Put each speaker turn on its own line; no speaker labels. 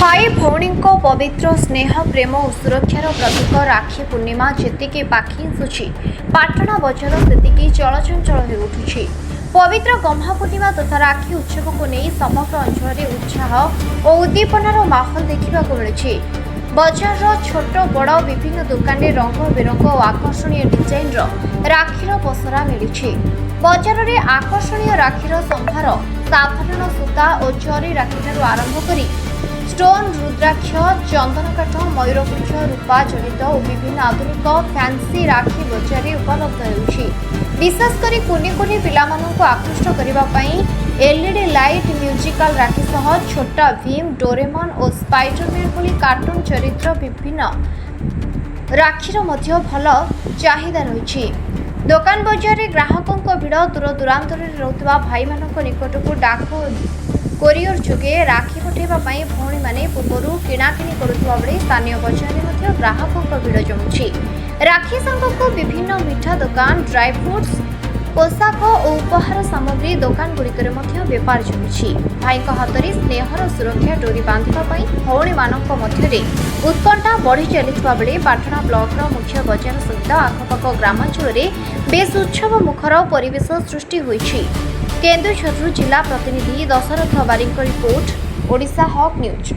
भाई भौणी पवित्र स्नेह प्रेम और सुरक्षार प्रतीक राखी पूर्णिमा जेतिकी पाखी आसुची पाटणा बजार सेतिकी चलचंचल हो उठुछि। पवित्र गम्हा पूर्णिमा तथा राखी उत्सव को नहीं समग्र अंचल में उत्साह और उद्दीपनार माहौल देखा मिलुछि। बजार छोट बड़ विभिन्न दुकान में रंग बेरंग और आकर्षणीय डिजाइन राखीर पसरा मिली। बजार में आकर्षणीय राखीर संभार साधारण सूता और जरी राखी आरंभ करी स्टोन रुद्राक्ष चंदन काठ मयूरपुंछ रूपा जड़ित और विभिन्न आधुनिक फैंसी राखी बजार उपलब्ध होउछि। विशेषकर कुनी कुनी पिलामानंको आकृष्ट करने एलईडी लाइट म्यूजिकल राखी सह छोटा भीम डोरेमन और स्पाइडरमैन भली कार्टून चरित्र विभिन्न राखीर मध्य भल चाहिदा रही। दोकान बजार में ग्राहकों भिड़ दूर दूरांत रहउतबा भाई मानक निकटक डाक कोरियर जोगे राखी पठाइबापी भौणी माने पूर्व किणाकिणी करुवा बेले स्थानीय बजार में ग्राहकों भिड़ जमुछि। राखी सांगको विभिन्न मिठा दुकान ड्राई फ्रुट्स पोशाक और उपहार सामग्री दुकान गुड़िकर बेपार जमुछि। भाई हाथ में स्नेहर सुरक्षा डोरी बांधिबापी भौणी मानक मध्य उत्कंठा बढ़ी चलुवा बेले पाटणा ब्लॉकर मुख्य बजार सहित आखपाख ग्रामांचल बेस उत्सव मुखर परिवेश सृष्टि होइछि। केन्दुझर जिला प्रतिनिधि दशरथ बारिक रिपोर्ट ओडिशा हॉक न्यूज।